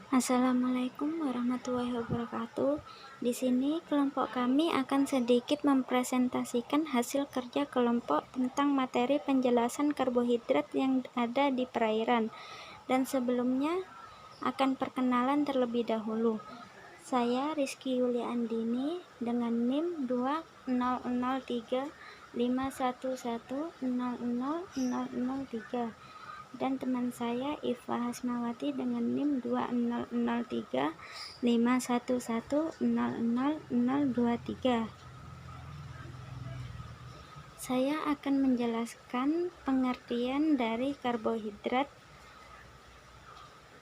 Assalamualaikum warahmatullahi wabarakatuh. Di sini kelompok kami akan sedikit mempresentasikan hasil kerja kelompok tentang materi penjelasan karbohidrat yang ada di perairan. Dan sebelumnya akan perkenalan terlebih dahulu. Saya Rizky Yuliandini dengan NIM 2003511000003 dan teman saya Iva Hasmawati dengan NIM 2003511000023. Saya akan menjelaskan pengertian dari karbohidrat.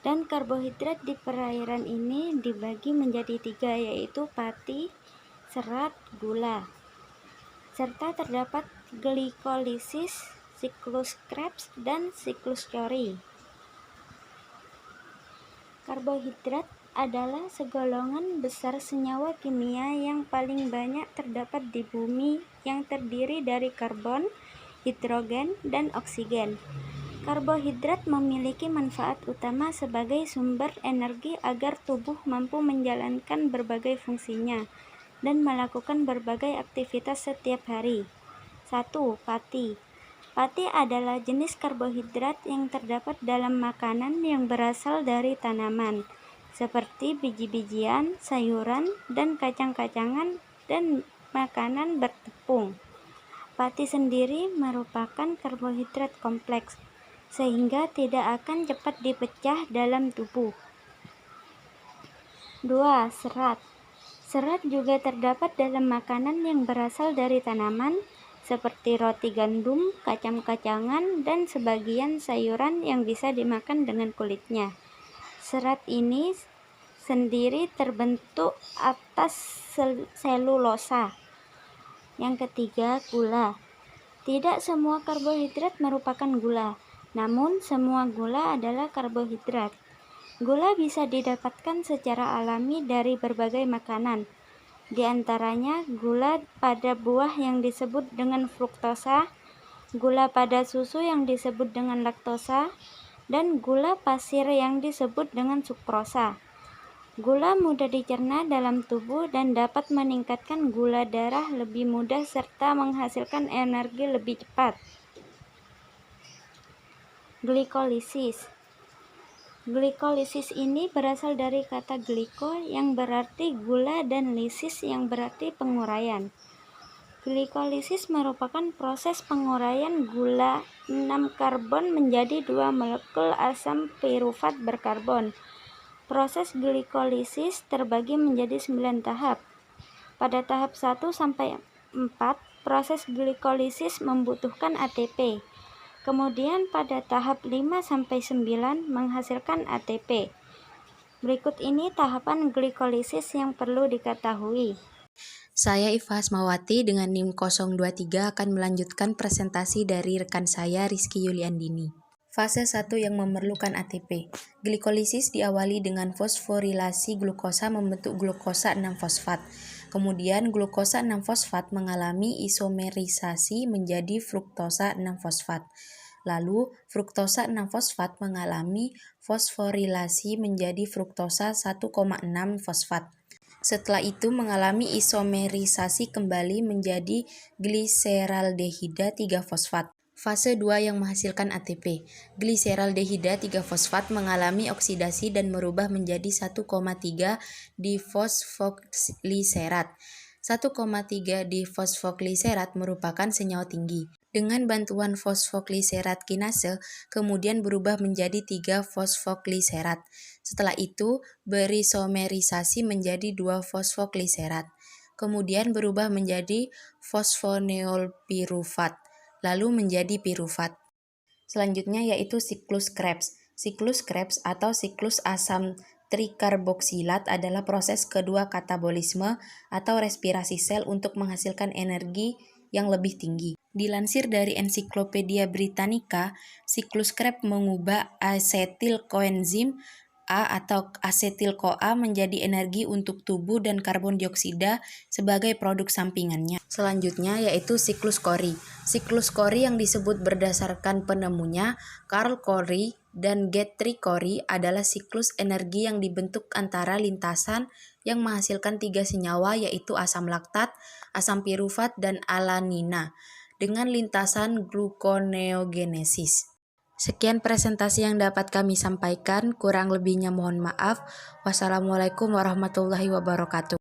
Dan karbohidrat di perairan ini dibagi menjadi 3, yaitu pati, serat, gula. Serta terdapat glikolisis, siklus Krebs, dan siklus Cori. Karbohidrat adalah segolongan besar senyawa kimia yang paling banyak terdapat di bumi yang terdiri dari karbon, hidrogen, dan oksigen. Karbohidrat memiliki manfaat utama sebagai sumber energi agar tubuh mampu menjalankan berbagai fungsinya dan melakukan berbagai aktivitas setiap hari. 1. Pati. Pati adalah jenis karbohidrat yang terdapat dalam makanan yang berasal dari tanaman, seperti biji-bijian, sayuran, dan kacang-kacangan, dan makanan bertepung. Pati sendiri merupakan karbohidrat kompleks, sehingga tidak akan cepat dipecah dalam tubuh. 2. Serat. Serat juga terdapat dalam makanan yang berasal dari tanaman, seperti roti gandum, kacang-kacangan, dan sebagian sayuran yang bisa dimakan dengan kulitnya. Serat ini sendiri terbentuk atas selulosa. Yang ketiga, gula. Tidak semua karbohidrat merupakan gula, namun semua gula adalah karbohidrat. Gula bisa didapatkan secara alami dari berbagai makanan. Di antaranya gula pada buah yang disebut dengan fruktosa, gula pada susu yang disebut dengan laktosa, dan gula pasir yang disebut dengan sukrosa. Gula mudah dicerna dalam tubuh dan dapat meningkatkan gula darah lebih mudah serta menghasilkan energi lebih cepat. Glikolisis. Glikolisis ini berasal dari kata gliko yang berarti gula dan lisis yang berarti penguraian. Glikolisis merupakan proses penguraian gula 6 karbon menjadi 2 molekul asam pirufat berkarbon. Proses glikolisis terbagi menjadi 9 tahap. Pada tahap 1 sampai 4, proses glikolisis membutuhkan ATP. Kemudian pada tahap 5 sampai 9 menghasilkan ATP. Berikut ini tahapan glikolisis yang perlu diketahui. Saya Iva Hasmawati dengan NIM 023 akan melanjutkan presentasi dari rekan saya Rizky Yuliandini. Fase 1 yang memerlukan ATP. Glikolisis diawali dengan fosforilasi glukosa membentuk glukosa 6-fosfat. Kemudian glukosa 6-fosfat mengalami isomerisasi menjadi fruktosa 6-fosfat. Lalu fruktosa 6-fosfat mengalami fosforilasi menjadi fruktosa 1,6-fosfat. Setelah itu mengalami isomerisasi kembali menjadi gliseraldehida 3-fosfat. Fase 2 yang menghasilkan ATP. Gliseraldehida 3-fosfat mengalami oksidasi dan merubah menjadi 1,3 difosfogliserat. 1,3 difosfogliserat merupakan senyawa tinggi. Dengan bantuan fosfogliserat kinase, kemudian berubah menjadi 3-fosfogliserat. Setelah itu, berisomerisasi menjadi 2-fosfogliserat. Kemudian berubah menjadi fosfoneolpirufat, lalu menjadi pirufat. Selanjutnya yaitu siklus Krebs. Siklus Krebs atau siklus asam trikarboksilat adalah proses kedua katabolisme atau respirasi sel untuk menghasilkan energi yang lebih tinggi. Dilansir dari Ensiklopedia Britannica, siklus Krebs mengubah asetil koenzim A atau asetil-CoA menjadi energi untuk tubuh dan karbon dioksida sebagai produk sampingannya. Selanjutnya yaitu siklus Cori. Siklus Cori yang disebut berdasarkan penemunya Carl Cori Dan Get-Tricori adalah siklus energi yang dibentuk antara lintasan yang menghasilkan 3 senyawa yaitu asam laktat, asam pirufat, dan alanina dengan lintasan gluconeogenesis. Sekian presentasi yang dapat kami sampaikan, kurang lebihnya mohon maaf. Wassalamualaikum warahmatullahi wabarakatuh.